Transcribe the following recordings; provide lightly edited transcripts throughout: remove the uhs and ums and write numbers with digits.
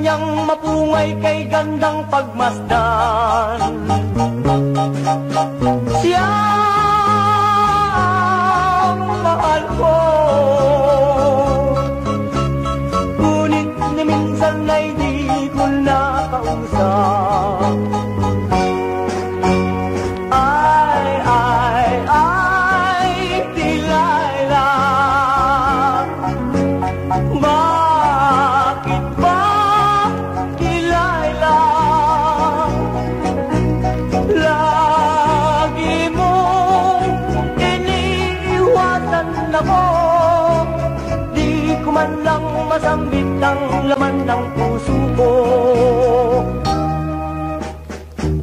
niyang mapungay kay gandang pagmasdan. Siya ang mahal ko, ngunit ni minsan ay di ko nakausap. Man lang masambit ang laman ng puso ko,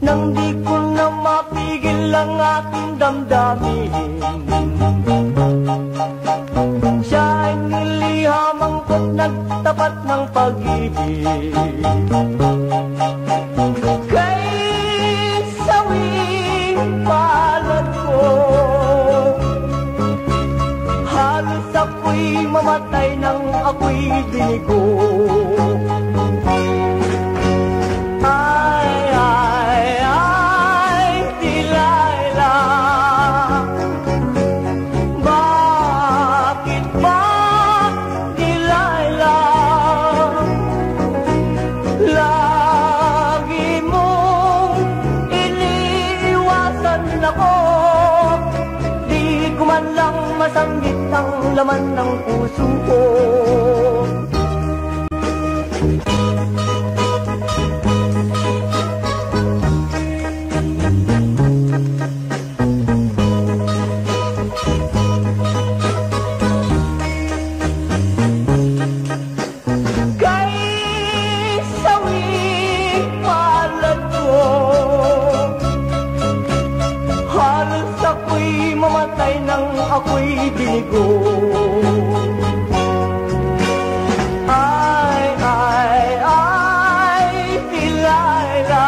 nang di ko na mapigil ang aking damdamin. Siya ay nilihamang ko't nagtapat ng pag-ibig. Kay sawing palad ko, halos ako'y mamatay nang ako'y binigo. Ay, ay, ay, Delilah, bakit ba, Delilah, lagi mong iniiwasan ako? Di ko man lang masanggit ang laman ng puso ko. Kay sawing palad ko, halos ako'y mamatay nang ako'y binigo. Ay, ay, ay, Delilah,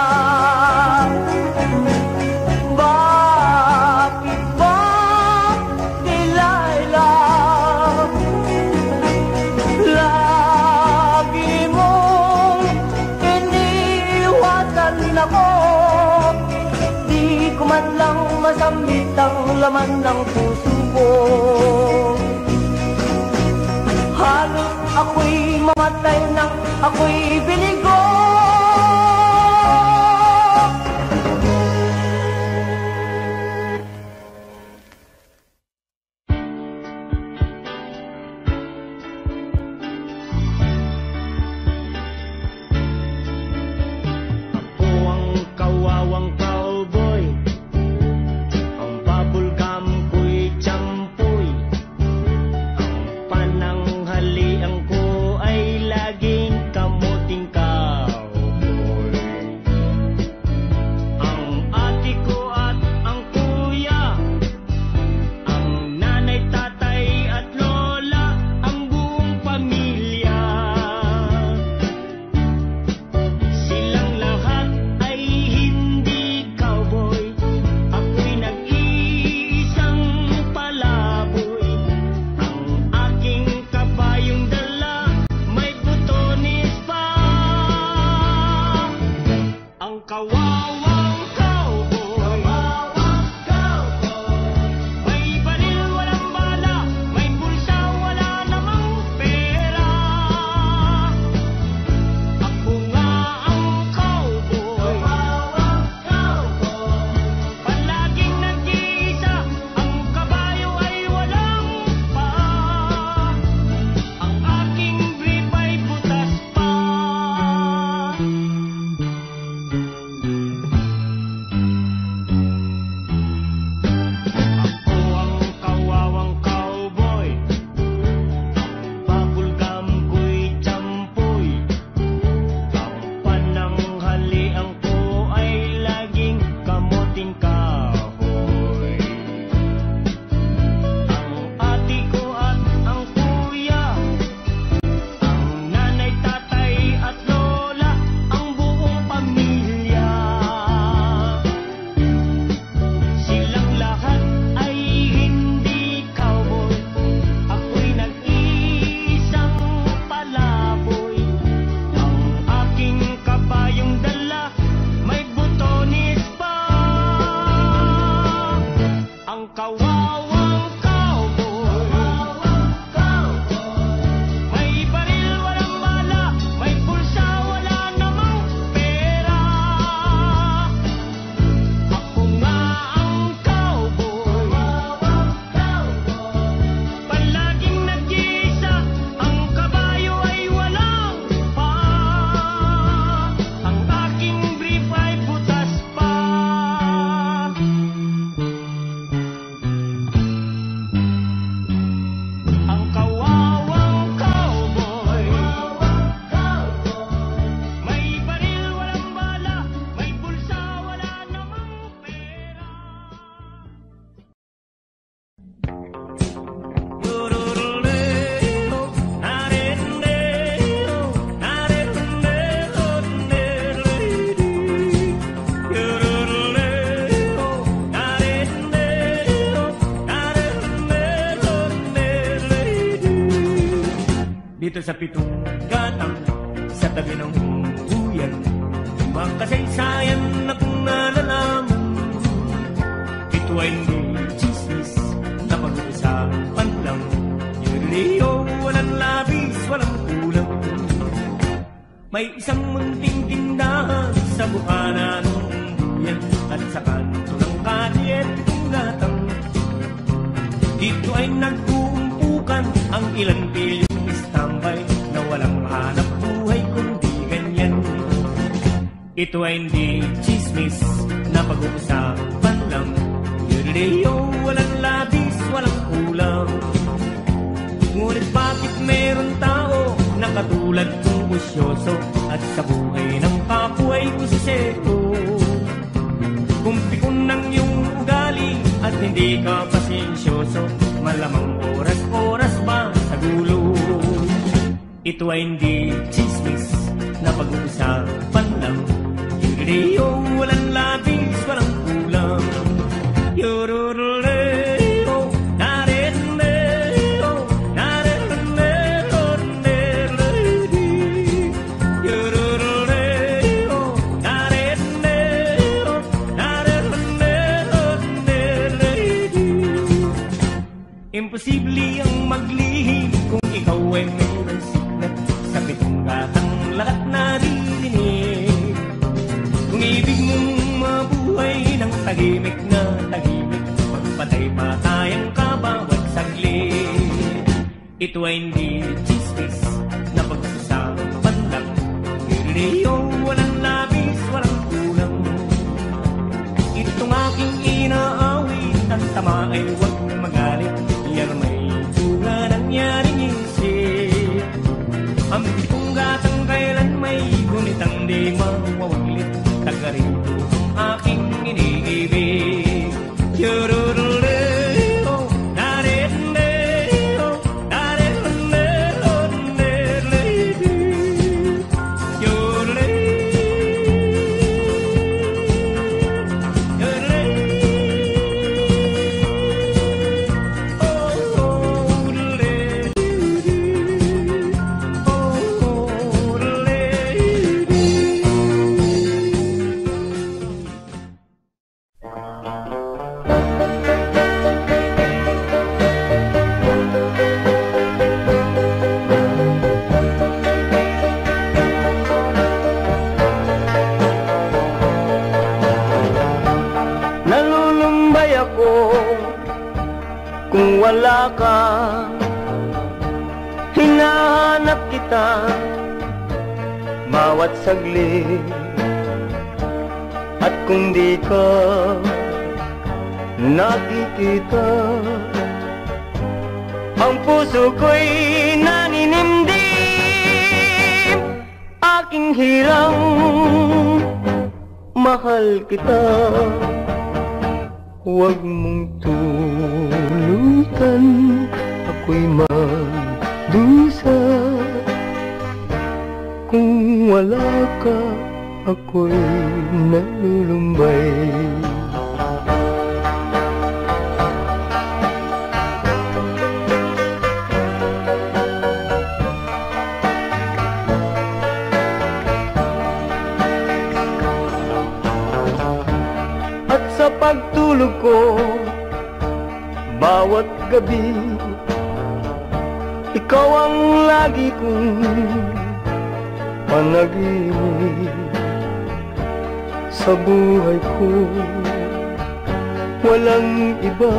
bakit ba, Delilah, lagi mong iniiwasan ako? Di ko man lang masambit ang laman ng puso ko. Halos ako'y mamatay nang ako'y binigo. Ako ang kawawang cowboy, ang bubblegum ko'y tsampoy, ang pananghalian ko ay laging kamuting kahoy. sa pitong gatang sa tabi ng huyan. Ibang kasaysayan na kung nalalaman, ito ay hindi chismis na pag-uusapan lang. Yuriliyo, walang labis, walang kulang. May isang munting tindahan sa bukana ng huyan at sa kanto ng kalye pitong gatang. Dito ay nag-uumpukan ang ilang pilyong istambay na walang hanap buhay kundi ganyan. Ito ay hindi chismis na pag-uusapan lang. Yuriliyo, walang labis, walang kulang. Ngunit bakit meron tao na katulad kong busyoso at sa buhay ng kapwa ay busisero? Kung pikon ng iyong ugali at hindi ka pasensyoso, malamang oras-oras ba sa gulo? Ito ay hindi chismis na pag-uusapan lang. Yuriliyo, walang labis, walang kulang. Yororoleo, nareleo, nareleo, nereledi. Yororoleo, nareleo, nareleo, nereledi. Imposible ang maglihim kung ikaw ay mayroong signet sa pitong gatang lahat naririnig. Kung ibig mong mabuhay ng tahimik na tahimik, magpatay-patayang ka bawat saglit. Ito ay hindi chismis na pag-usapan lang. Yuriliyo, walang labis, walang kulang. Itong aking inaawit, ang tama ay huwag magalit. Yan may bunga nangyaring isip. Ang pitong gatang kailan may gunitang di mawawaglit. Tagarito ang aking iniibig. Yororoleo, nareleo, nareleo, nereledi. Nalulumbay ako kung wala ka. Hinahanap kita bawat saglit. At kung di ka nakikita, ang puso ko'y naninimdim. Aking hirang mahal kita. Huwag mong tulutan, ako'y magdusa. Kung wala ka, ako'y nalulumbay. At sa pagtulog ko, bawat gabi, ikaw ang lagi kong panaginip. Sa buhay ko, walang iba.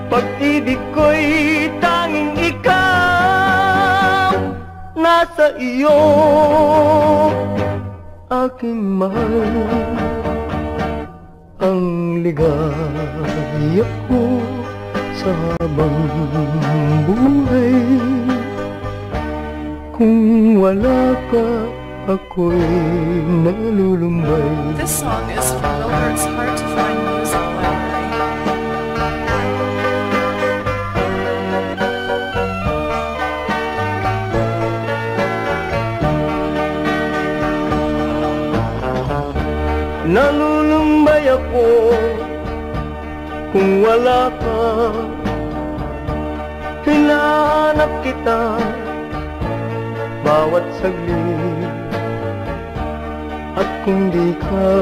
Pag-ibig ko'y tanging ikaw. Nasa iyo, aking mahal, ang ligaya ko sa habang buhay. Kung wala ka, ako'y nalulumbay. This song is from Milbert's Hard to Find Music Library. Nalulumbay ako kung wala ka. Hinahanap hinahanap kita bawat saglit. At kung di ka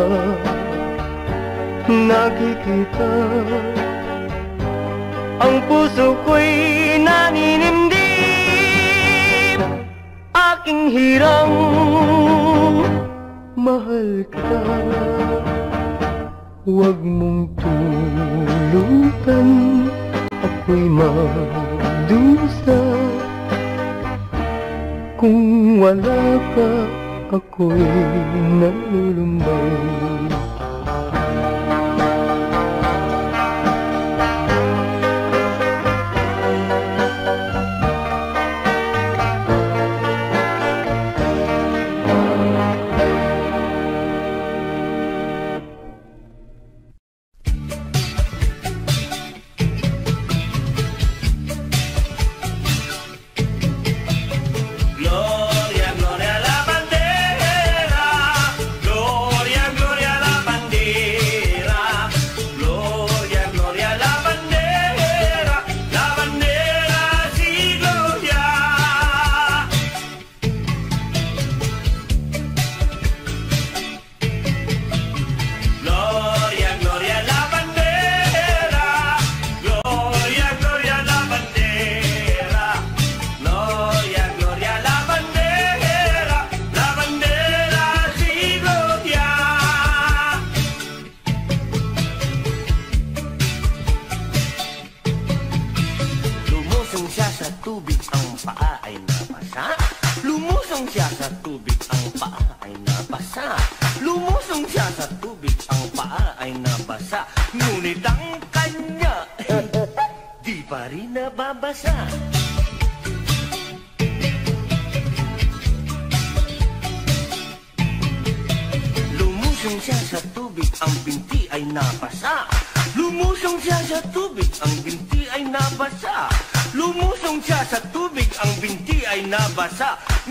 nakikita, ang puso ko'y naninimdim. Aking hirang mahal ka, huwag mong tulutan, ako'y magdusa. Kung wala ka, ako'y nalulumbay.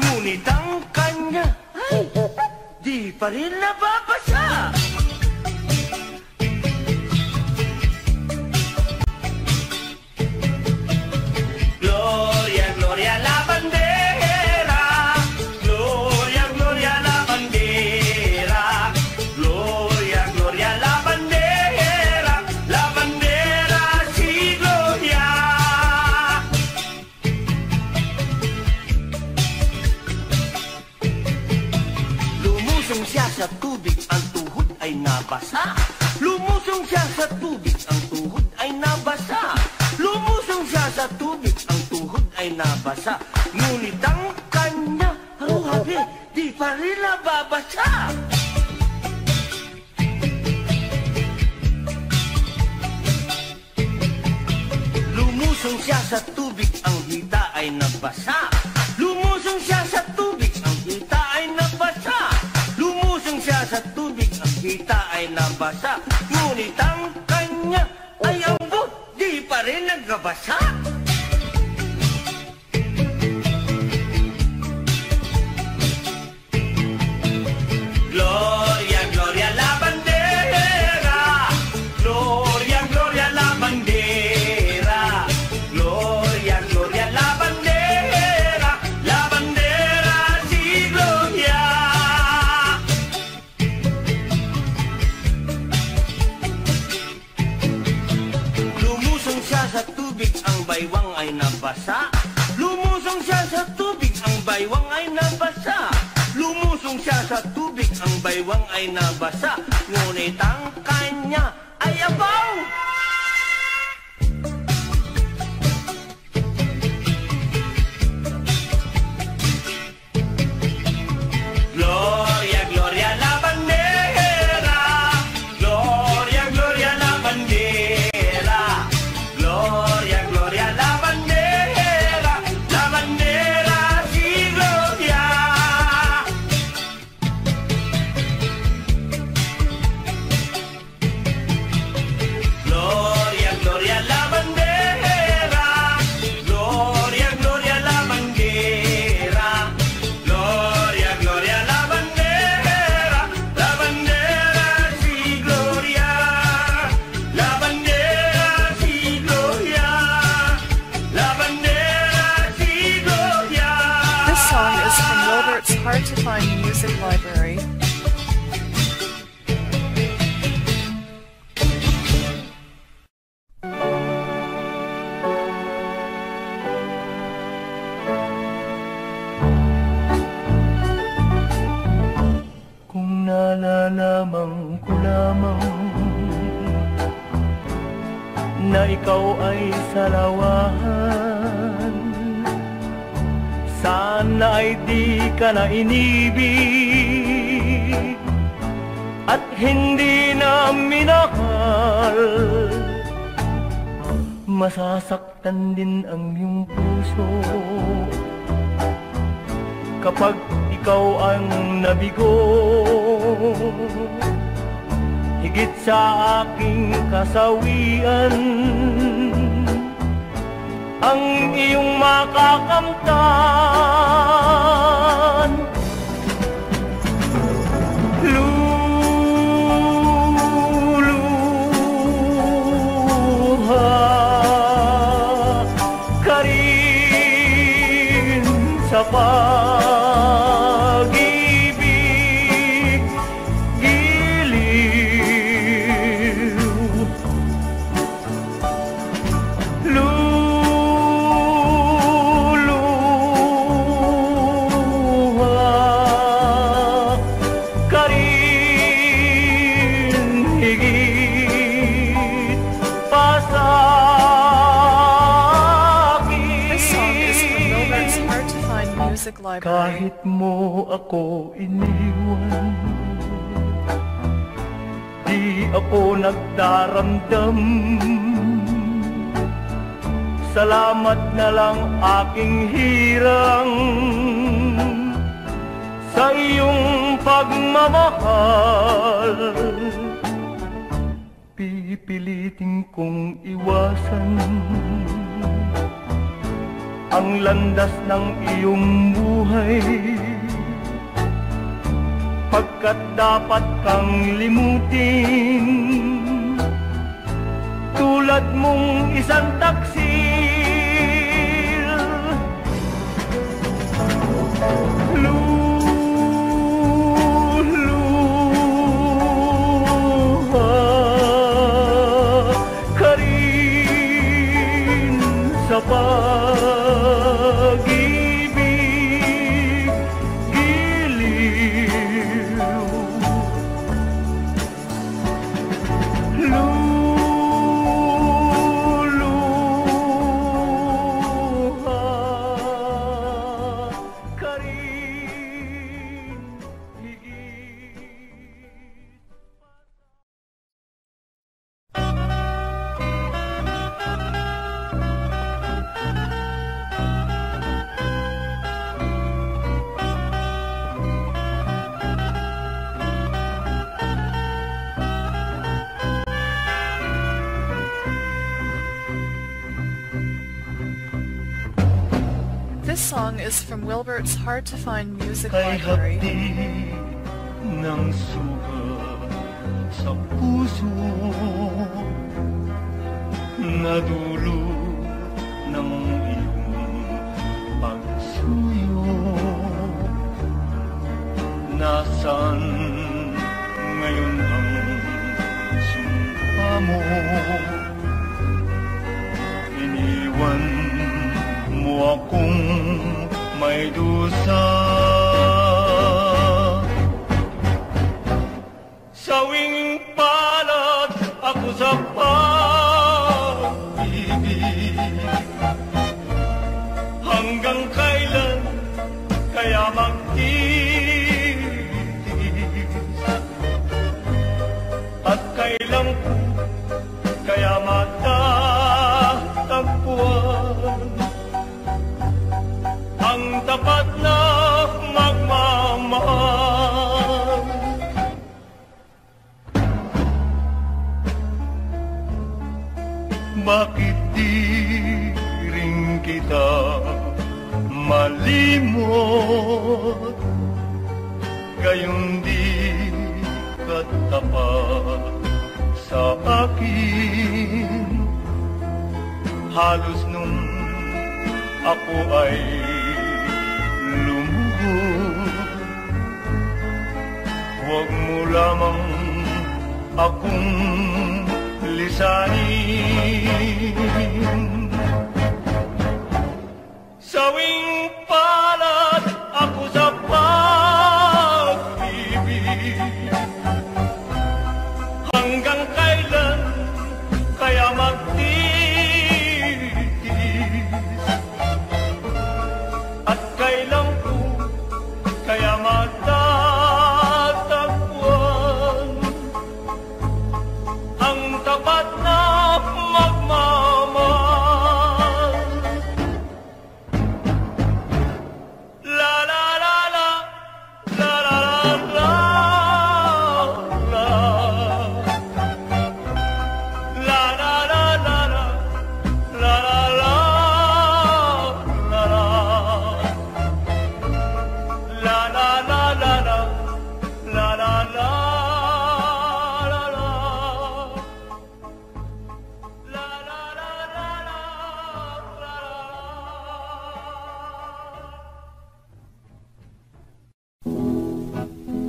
Ngunit ang kanya ay di pa rin nababasa. Gloria, Gloria la bandera, Gloria, Gloria la bandera, Gloria, Gloria la bandera, la bandera si Gloria. Lumusong siya sa tubig, ang tuhod ay nabasa. Lumusong siya sa tubig, ang tuhod ay nabasa. Lumusong siya sa tubig, ang tuhod ay nabasa. Ngunit ang kanya, habi, di pa rin nababasa. Lumusong siya sa tubig, ang hita ay nabasa. Lumusong siya sa tubig, ang hita ay nabasa. Lumusong siya sa tubig, ang hita ay nabasa. Ngunit ang kanya ay ambot, di pa rin nagbabasa. Gloria, Gloria la bandera, Gloria, Gloria la bandera, Gloria, Gloria la bandera, la bandera si Gloria. Lumusong siya sa tubig, ang baywang ay nabasa. Lumusong siya sa tubig, ang baywang ay nabasa. Lumusong siya sa tubig, ang baywang ay nabasa. Ngunit ang kanya ay abaw. Gloria, Gloria la bandera, Gloria, Gloria la bandera, Gloria, Gloria la bandera, la bandera si Gloria. Gloria, is from Wilbert's Hard to Find Music Library. Kung nalalaman ko lamang na ikaw ay salawahan, sana ay di ka na inibig at hindi na minahal. Masasaktan din ang iyong puso kapag ikaw ang nabigo. Higit sa aking kasawian ang iyong makakamtan. Luluha ka rin sa pag-ibig, giliw. Luluha ka rin higit pa sa This song is from Wilbert's Hard to Find Music Library. kahit mo ako iniwan, di ako nagdaramdam. Salamat na lang aking hirang sa iyong pagmamahal. Pipilitin kong iwasan ang landas ng iyong buhay, pagkat dapat kang limutin tulad mong isang taksil. Luluha ka rin sa pag-ibig, giliw. Luluha ka rin higit. This song is from Wilbert's Hard to Find Music Kay Library. hapdi ng suka sa puso, nadulo ng iyong pagsuyo. Nasaan ngayon ang sumpa mo? Iniwan mo akong may dusa. Sawing palad ako sa pag-ibig, hanggang kailan kaya magtiis, at kailan ko kaya matatagpuan ang tapat na magmamahal. Bakit di rin kita malimot, gayon di katapat sa akin? Halos nung ako ay lumuhod, akong lisanin. Sawing palad ako sa pag-ibig, hanggang kailan kaya magtiis, at kailan ko kaya matatagpuan ang tapat na magmamahal. La la la la, la la la la, la la la la la, la la la la la, la la la la la, la la la.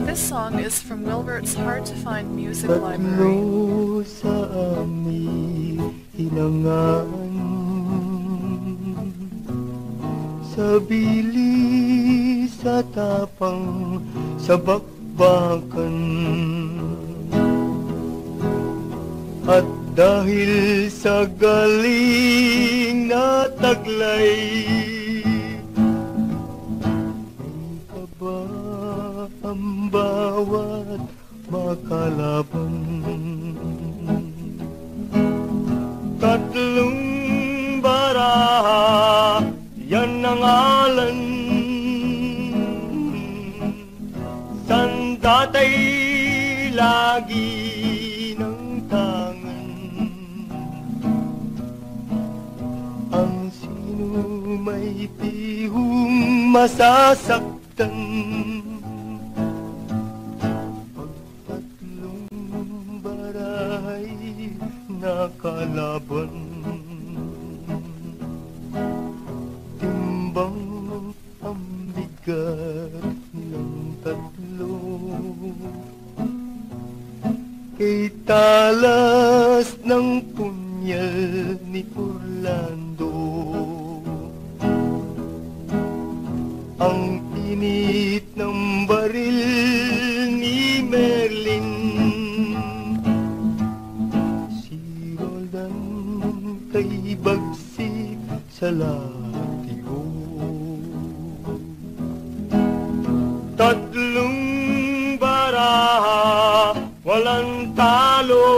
This song is from Wilbert's Hard to Find Music Library. Tatlo sa aming hinangaan, sa bilis sa tapang sa bakbakan, at dahil sa galing na taglay, ang bawat makalaban. Tatlong baraha, yan ang ngalan, san tatay lagi ng tangan. Ang sino may pihong masasaktan, nakalaban. Timbang ang bigat nilang tatlo, kay talas ng punyal ni Orlando. Ang init ng baril ni Merlin, kay bagsik sa latigo. Tatlong baraha, walang talo,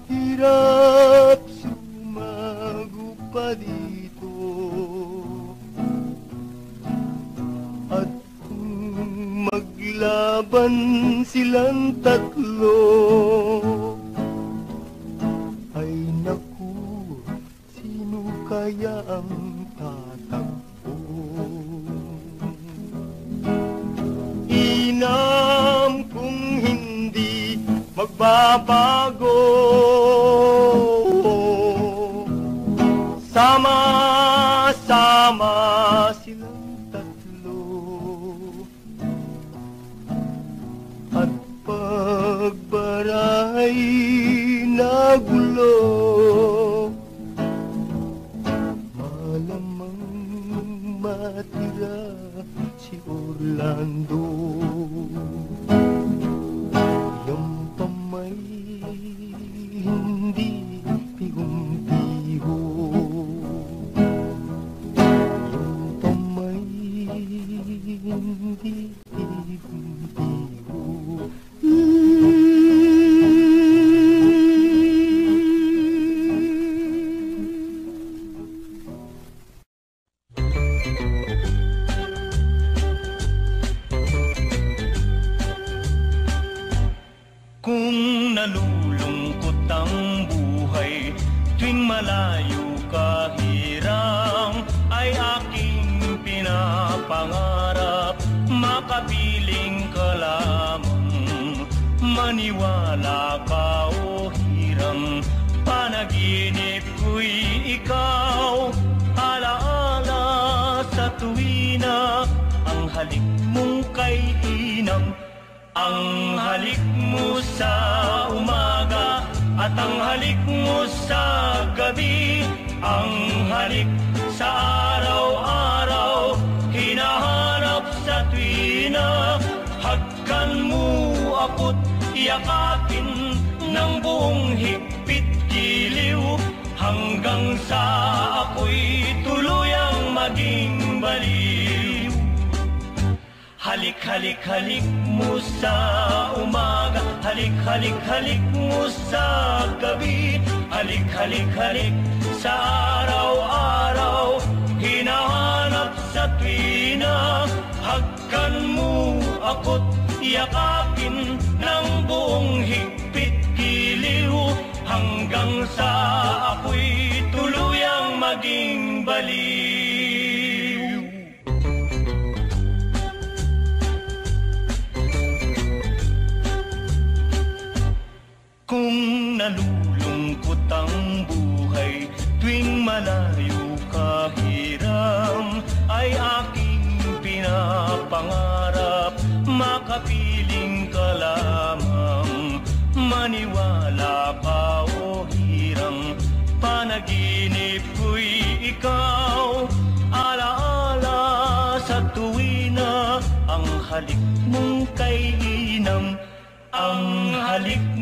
hirap sumago pa dito. At kung maglaban silang tatlo, ay naku, sino kaya ang tatakbo? Inam kung hindi magbabago, sama-sama silang tatlo, at pagbaray nagulo, malamang matira si Orlando. Yung pamay hindi pihong-piho, yung pamay hindi pihong-piho. Kung nalulungkot ang buhay, tuwing malayo kahirang, ay aking pinapangarap makapiling ka lamang. Maniwala ka o hirang, panaginip ko'y ikaw. Alaala sa tuwina, ang halik mong kay inang Ang halik mo sa umaga at ang halik mo sa gabi, ang halik sa araw-araw, hinahanap sa tuwina. Hagkan mo ako't yakapin ng buong higpit giliw, hanggang sa ako'y tuluyang maging baliw. Halik, halik, halik mo sa umaga, halik, halik, halik mo sa gabi, halik, halik, halik sa araw-araw, hinahanap sa tuwina. Hagkan mo ako't yakapin ng buong higpit giliw, hanggang sa ako'y tuluyang maging baliw. Kung nalulungkot ang buhay tuwing malayo ka hiram, ay aking pinapangarap makapiling ka lamang. Maniwala pa o hirang, panaginip ko'y ikaw. Alaala sa tuwina, ang halik mong kay inam, ang halik mo.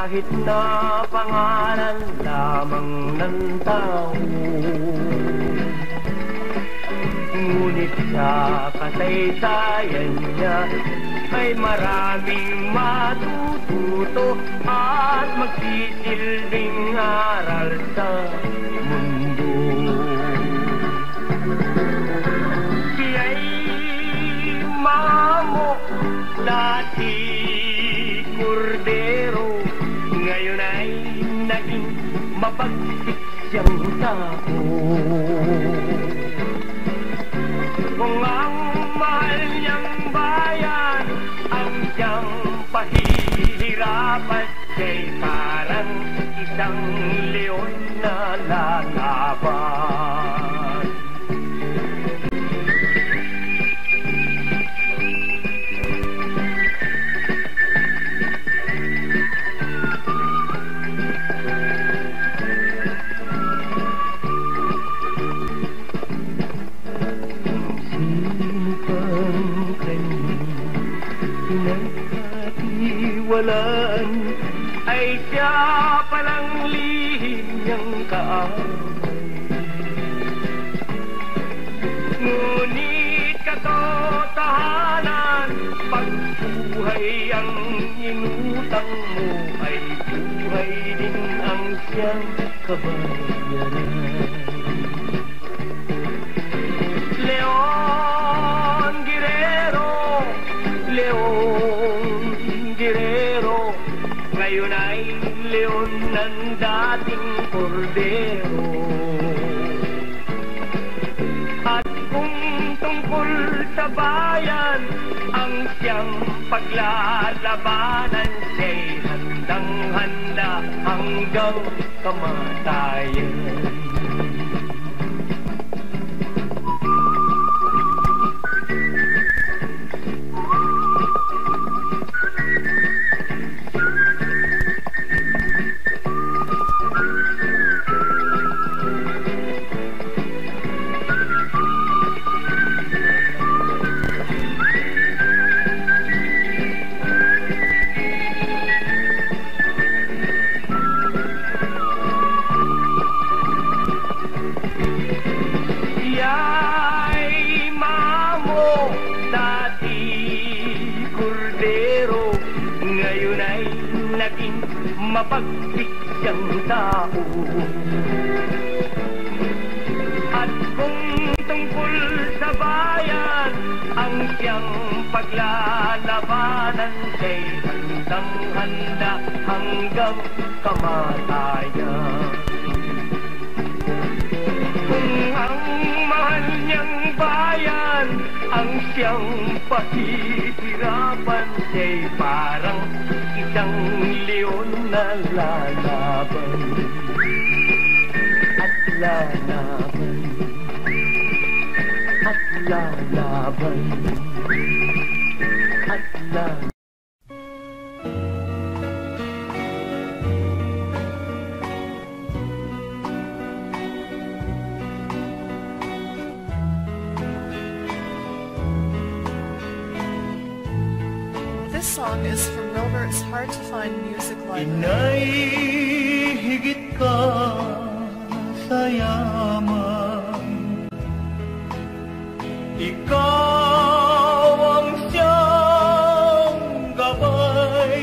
kahit na pangalan lamang ng tao. Ngunit sa kasaysayan niya ay maraming matututo at magsisilbing aral sa mundo. Siya'y mamok dati kordero, ngayon ay naging mapagsik siyang tao. Kung ang mahal niyang bayan ang dapat siya'y parang isang leon na lalaban. Pinagkatiwalaan ay siya palang lihim niyang kaaway. Ngunit katotohanan, pagbuhay ang inutang mo ay buhay din ang siyang kabayaran. Leon Guerrero, Leon Guerrero, ngayon ay leon ng dating kordero. At kung tungkol sa bayan ang siyang paglalabanan, siya'y handang-handa hanggang kamatayan. Mapagpik siyang tao. At kung tungkol sa bayan ang siyang paglalabanan, siya'y handang-handa hanggang kamatayan. Kung ang mahal niyang bayan ang siyang pahihirapan, siya'y parang isang leon na lalaban. At lalaban. At lalaban. At lalaban. This song is from Wilbert's Hard to Find Music Library. Inay, higit ka sa yaman. Ikaw ang siyang gabay.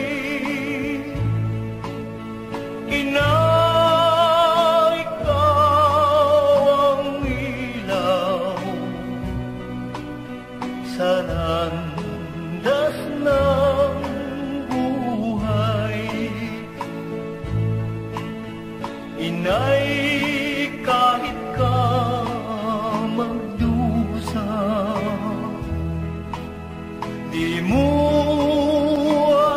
Inay, ikaw ang ilaw sa landas ng buhay. Inay, kahit ka magdusa, di mo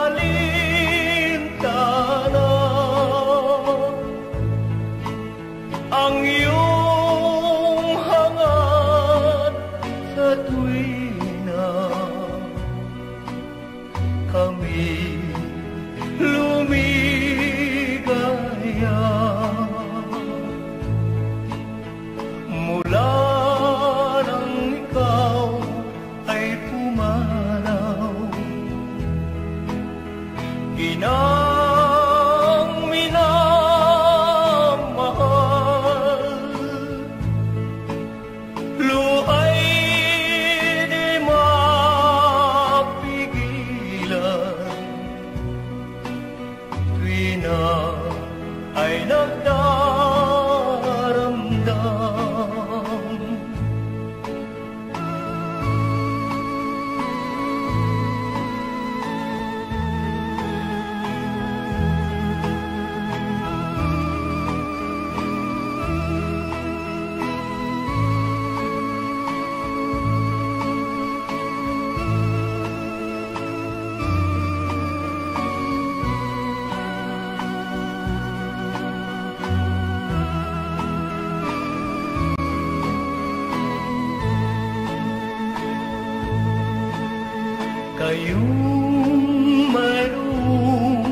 alintana ang iyong hangad sa tuwina. Ngayong mayroong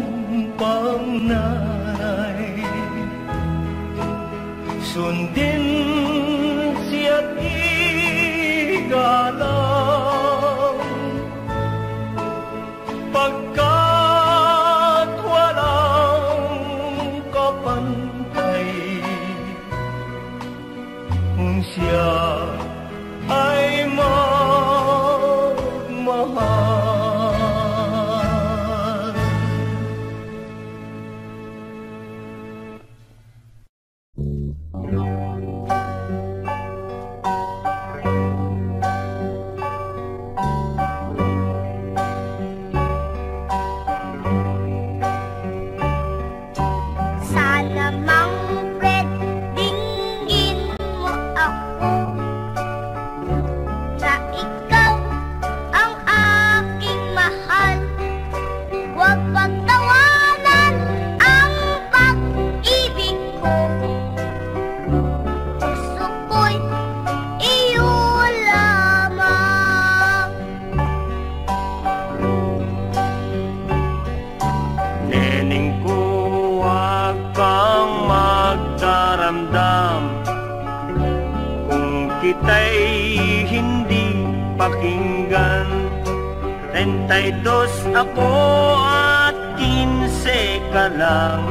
pang nanay, sundin siya't igalang, pagkat walang kapantay kung siya ay magmahal. Sana Mang Fred, dinggin mo ako, na ikaw ang aking mahal. Huwag pagtawanan ang pag-ibig ko. Puso ko'y iyo lamang. Neneng ko, huwag kang magdaramdam kung kita'y hindi pakinggan. 32 ako at 15 ka lang,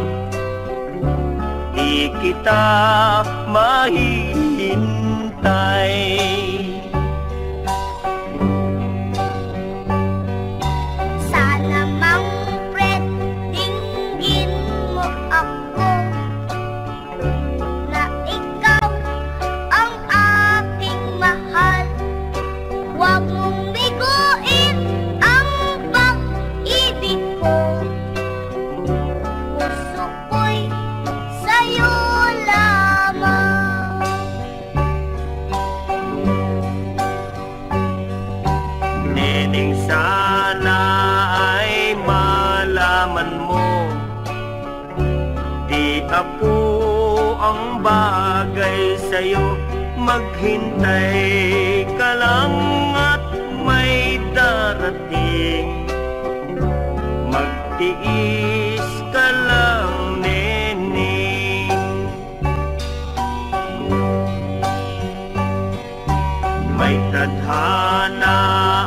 di kita mahihintay. Sana Mang Fred, dinggin mo ako, na ikaw ang aking mahal. Huwag mong biguin ang pag-ibig ko. Puso ko'y sa'yo lamang. Neneng, sana ay malaman mo, di ako ang bagay sa'yo. Maghintay ka lang at may darating, magtiis ka lang, neneng. May tadhana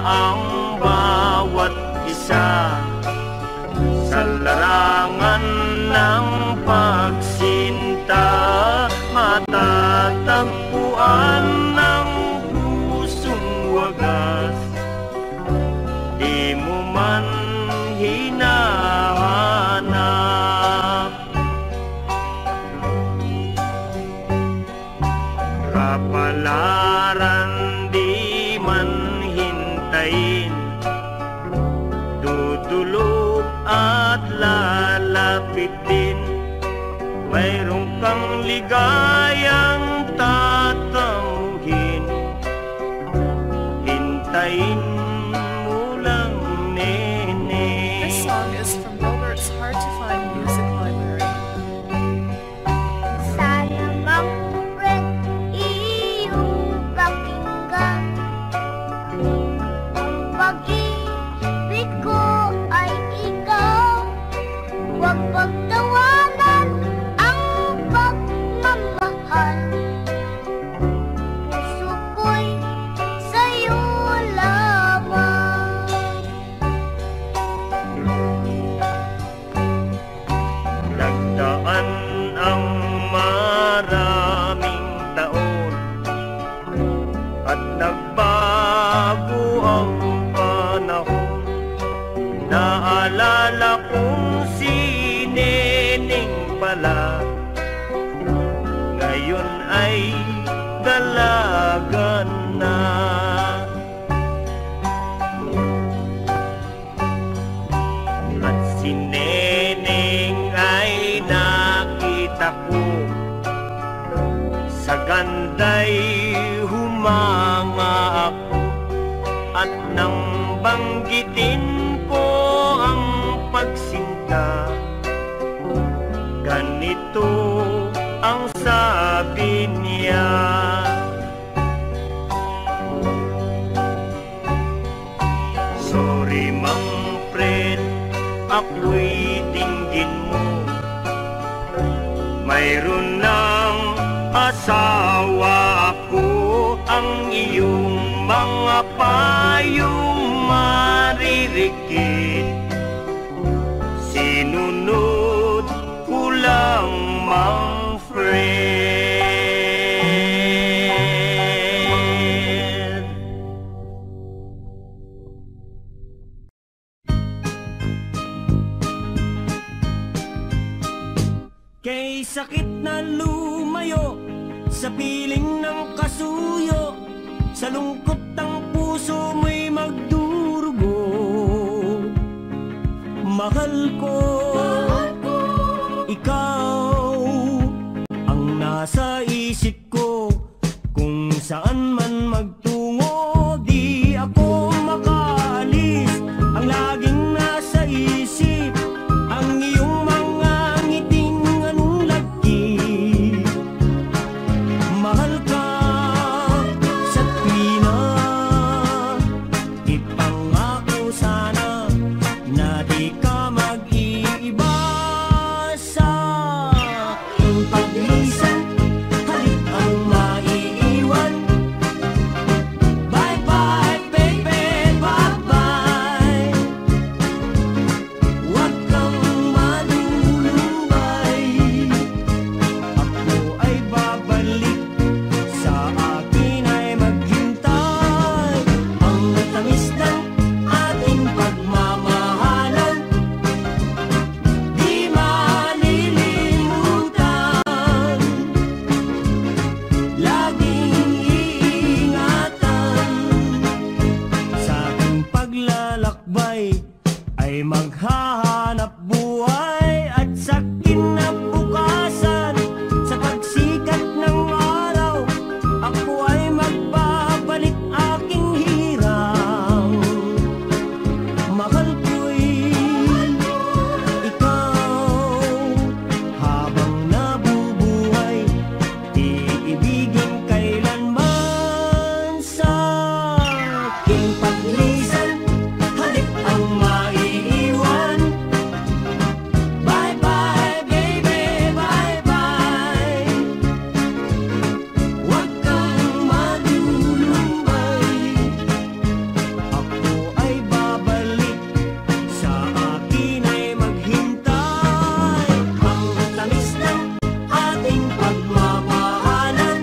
ang bawat isa sa larangan ng pagsinta, matatagpuan ng pusong wagas, di mo man hinahanap. Kapalaran di man hintayin, tutulog at lalapit din. Mayroon kang ligayang tatamuhin, hintayin mo lang, nene. This song is from Wilbert's Hard to Find Music Library. Sana Mang Fred, iyong pakinggan, ang pag-ibig ko ay ikaw. Huwag pagtawanan ang pagmamahal. Puso ko'y sa'yo lamang. Nagdaan ang maraming taon at nagbago ang panahon. Naalala kong si Neneng pala, ngayon ay dalaga na. At si Neneng ay nakita ko, sa ganda'y humanga ako, at nang banggitin ko ang pagsinta, ganito ang sabi niya. Sorry ako'y dinggin mo. Mayroon ng asawa ako, ang iyong mga payong maririkit. Sinunod ko lamang, friend. Kay sakit na lumayo sa piling ng kasuyo, sa lungkot ang puso mo'y magdurugo. Mahal ko, ikaw ang nasa isip ko. Kung saan man magtungo, di ako makaalis. Ang laging nasa isip, ang iyong mga ngiting anong lagkit. Mahal ka sa tuwina, ipangako sana na di ka mag-iiba sa aking paglisan. Halik ang maiiwan. Bye bye baby, bye bye. Huwag kang malulumbay. Ako ay babalik, sa akin ay maghintay. Ang tamis ng ating pagmamahalan, di malilimutan. Laging iingatan. Sa ating paglalakbay ay maghahanap buhay at sa kinabukasan. Sa pagsikat ng araw, ako ay magbabalik aking hirang. Mahal ko'y ikaw, habang nabubuhay, iibigin kailanman. Sa aking paglisan, halik ang maiiwan. Bye bye baby, bye bye. Huwag kang malulumbay. Ako ay babalik, sa akin ay maghintay. Ang tamis ng ating pagmamahalan,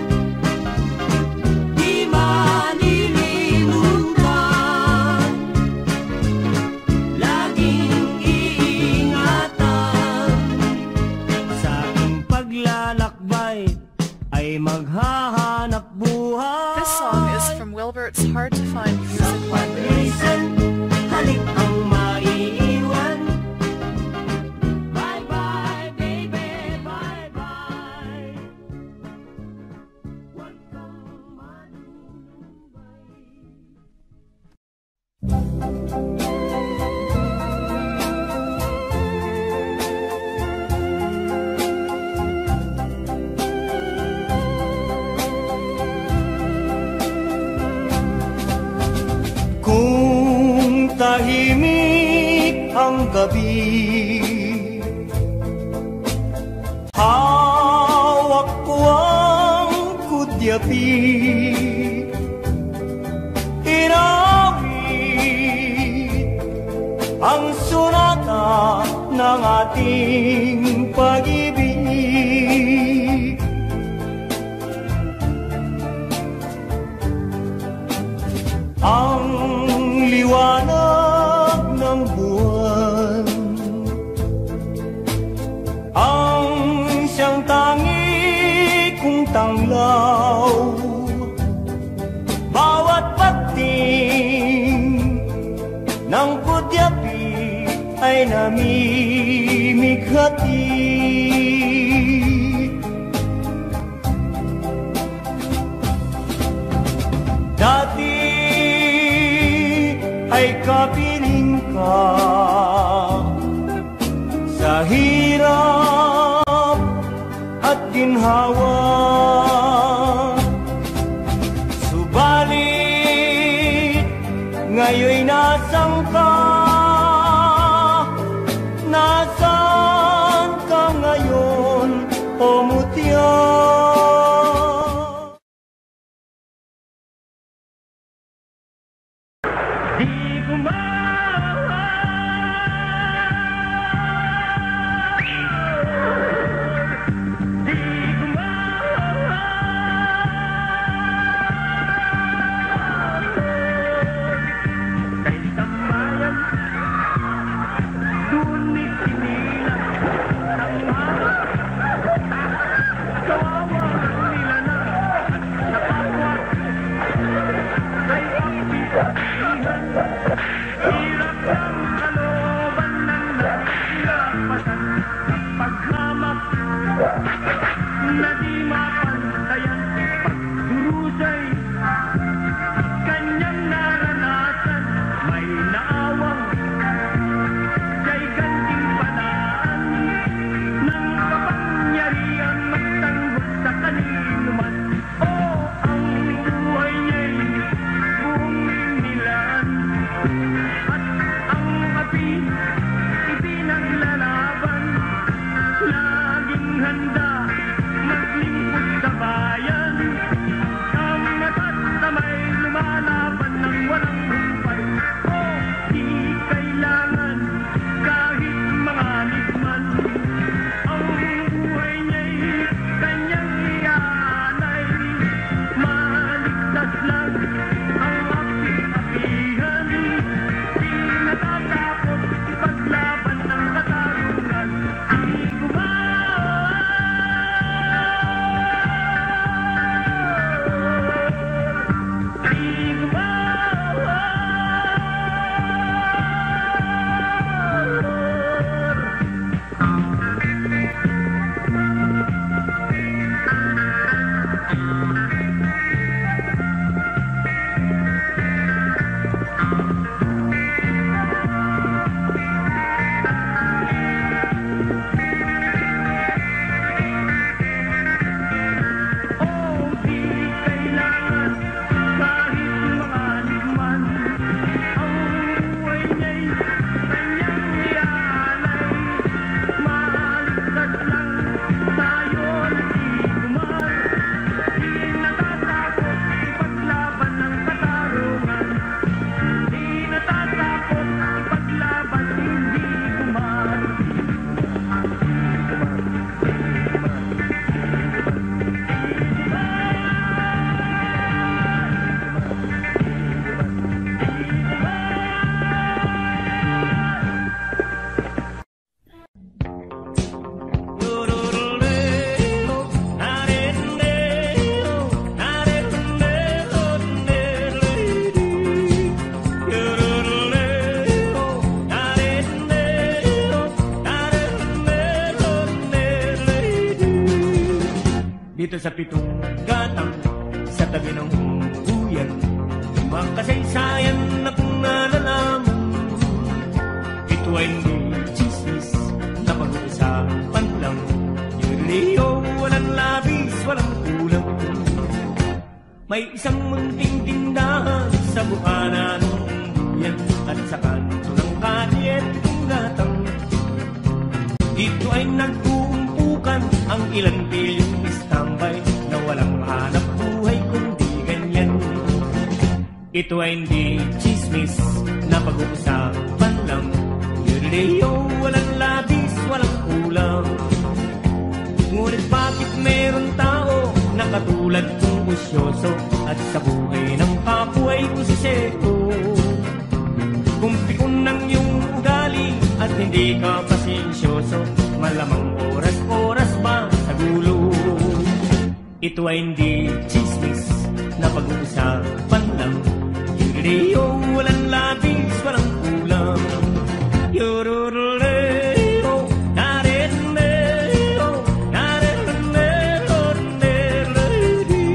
di malilimutan. Laging iingatan. Sa aking paglalakbay ay maghahanap buhay. This song is from Wilbert's Hard to Find Music Library. Listen, halik ang maiiwan. Bye bye baby, bye bye. Huwag kang malulumbay. Kung tahimik ang gabi, hawak ko ang kudyapi, inawit ang sunata ng ating pag-ibig. Ang liwanag ng buwan, ang siyang tangi kong tanglaw. Bawat pagting ng kudyapi ay namimighati. Dati ay kapiling ka sa hirap at ginhawa. Subalit ngayon'y nasang ka, Dito sa pitong gatang, sa tabi ng buyan, mga kasaysayan na kung nalalaman. Ito ay hindi chismis na pag-uusapan lang. Yung Leo, walang labis, walang kulang. May isang munting tindahan sa bukana ng buyan at sa kanto ng kalyet ng gatang. Dito ay nag-uumpukan ang ilang bilyong tambay na walang hanap buhay kundi ganyan. Ito ay hindi chismis na pag-uusapan lang. Yurleo, walang labis, walang kulang. Ngunit bakit meron tao na katulad kong usyoso at sa buhay ng kapwa ay usiseko? Kung pikon ng iyong ugali at hindi ka pasensyoso, malamang oras-oras ba sa gulo? Ito ay hindi chismis na pag-uusapan lang. Yurleo, walang labis, walang kulang. Yurleo, narenleo, narenleo, nerledi.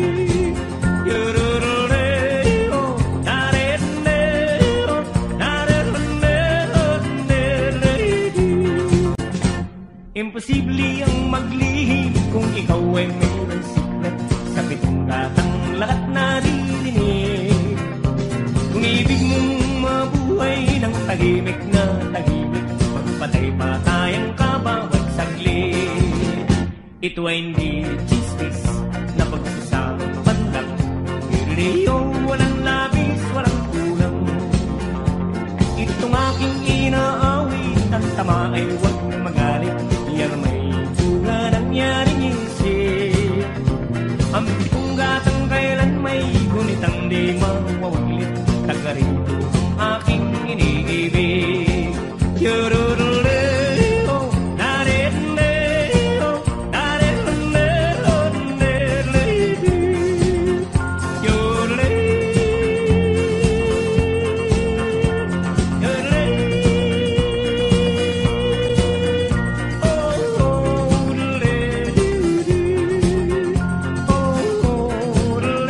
Yurleo, narenleo, narenleo, nerledi. Imposible ang maglihim kung ikaw ay mayroon siklet sa pitong gatang lahat naririnig. Kung ibig mong mabuhay ng tahimik na tahimik, magpatay-patayang ka bawat saglit. Ito ay hindi chismis na pag-usapan lang. Yurleo, walang labis, walang kulang. masama ay huwag magalit. Yan may bunga nangyaring isip. Ang pitong gatang kailan may gunitang di mawawaglit. Taga rito ang aking iniibig. Yororoleo, nareleo, nareleo, nereleo, yorole, yorole, oh, orole, oh, orole.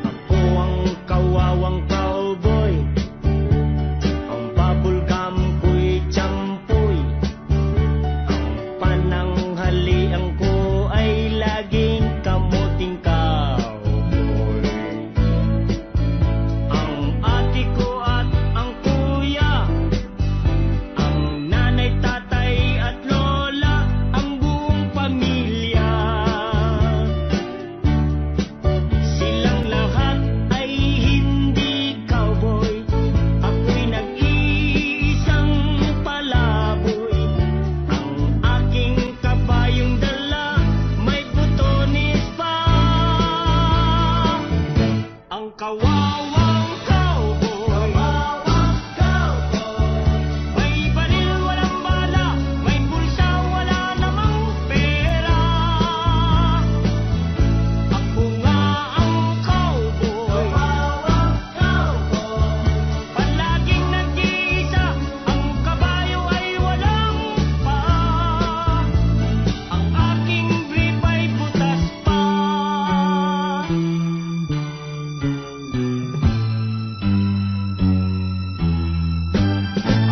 Ako ang kawawang cowboy, ang bubblegum ko'y tsampoy, ang pananghalian ko ay laging kamuting cowboy. Ang ate ko at ang kuya, ang nanay, tatay at lola, ang buong pamilya. Silang lahat ay hindi cowboy. Ako'y nag-iisang palaboy. Ang aking kabayong dala may butones pa. Ang kawawang cowboy, may baril walang bala, may bulsa wala namang pera. Ako nga ang cowboy, palaging nag-iisa, ang kabayo ay walang pa. Ang aking brief ay butas pa.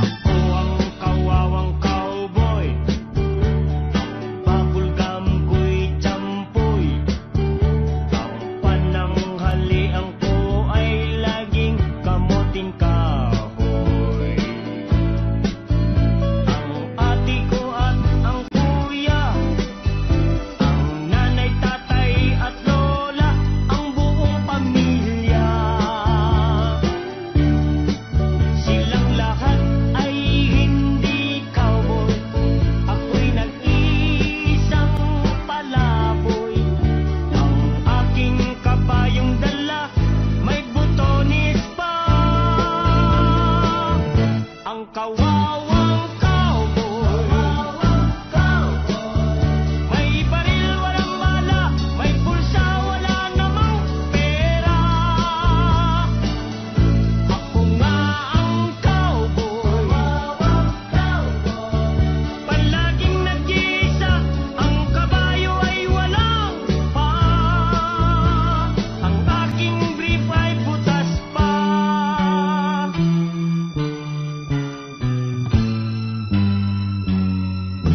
Ako ang kawawang cowboy, ang bubblegum ko'y tsampoy, ang pananghalian ko ay laging kamuting kahoy. Ang ate ko at ang kuya, ang nanay, tatay at lola, ang buong pamilya. Silang lahat ay hindi cowboy. Ako'y nag-iisang palaboy. Ang aking kabayong dala may butones pa. Ang kawawang cowboy, may baril walang bala, may bulsa wala namang pera. Ako nga ang cowboy, palaging nag-iisa, ang kabayo ay walang pa. Ang aking brief ay butas pa.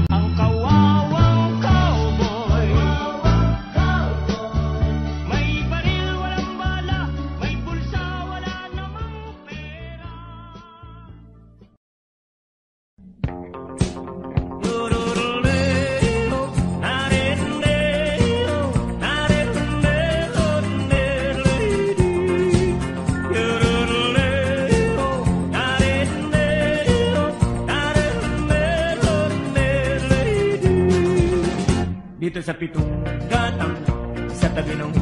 Ang kawawang cowboy, may baril walang bala, may bulsa wala namang pera. Yororoleo, nareleo, nareleo, nereleo, yororoleo, nareleo, nareleo, nereleo. Dito sa pitong gatang, sa tabi ng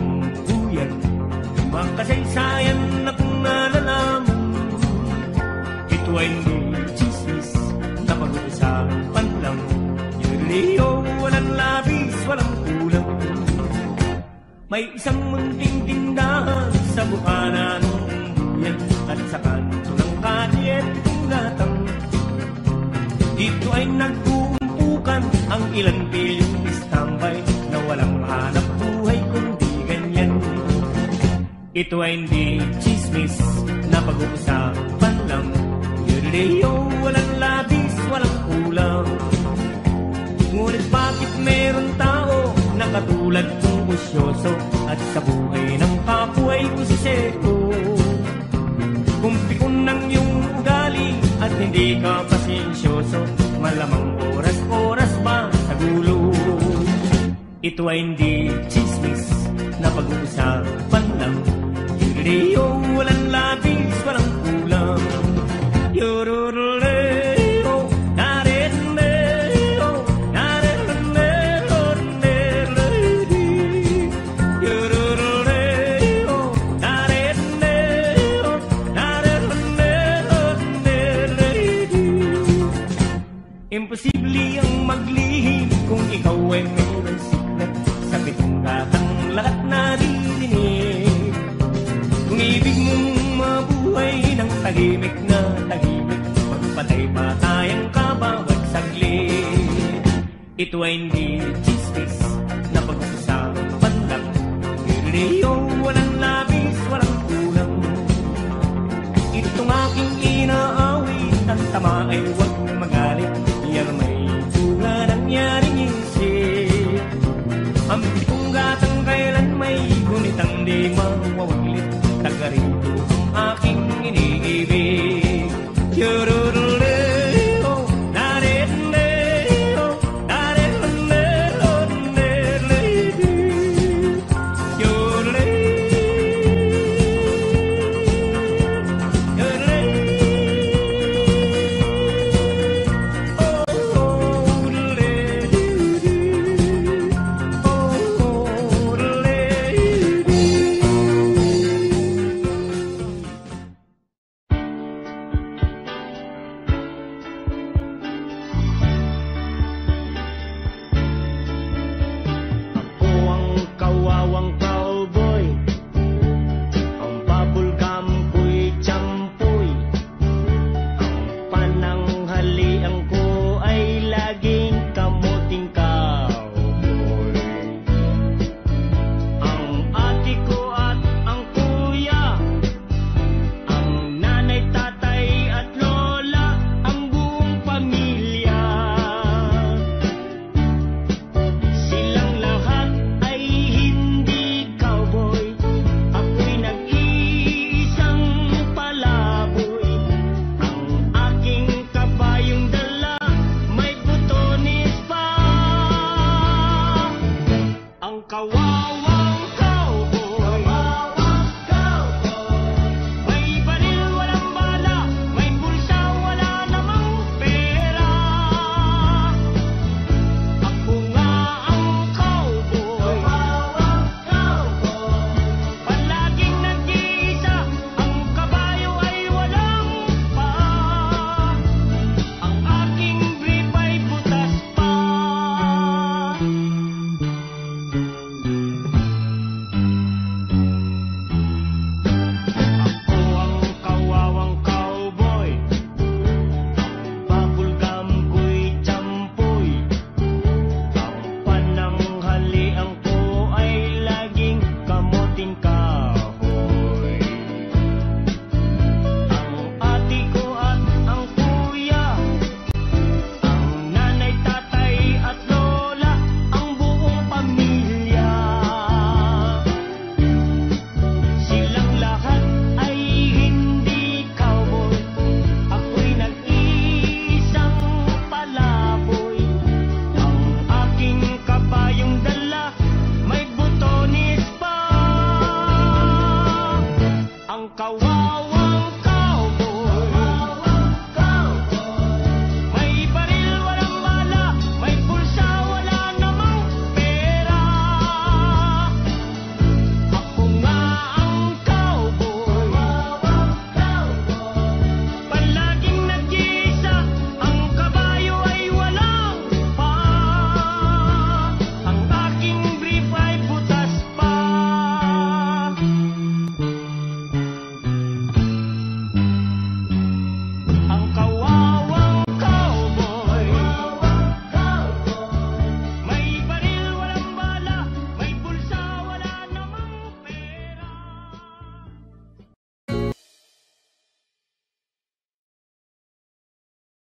buyan, ibang kasaysayan na kung nalalaman. Ito ay hindi chismis na pag-uusapan lang. Yoroleo, walang labis, walang kulang. May isang munting tindahan sa bukana ng buyan, at sa kanto ng kalye pitong gatang. Dito ay nag-uumpukan ang ilang pilyong istambay na walang hanap buhay kundi ganyan. Ito ay hindi chismis na pag-uusapan lang. Yoroleo, walang labis, walang kulang. Ngunit bakit meron tao na katulad kong usyoso at sa buhay ng kapwa ay usiseko? Kung pikon ng iyong ugali at hindi ka pasensyoso, malamang oras-oras ba sa Ito ay hindi chismis na pag-uusapan lang. Yureo, walang labis, walang kulang. Yororoleo, nareleo, nareleo, nereledi. Yororoleo, nareleo, nareleo, nereledi. Imposible ang maglihim kung ikaw ay mayroong siklet sa pitong gatang lahat naririnig. Kung ibig mong mabuhay ng tahimik na tahimik, magpatay-patayang ka bawat saglit. Ito ay hindi chismis na pag-usapan lang. Rio, walang labis, walang kulang. Itong aking inaawit, ang tama ay wag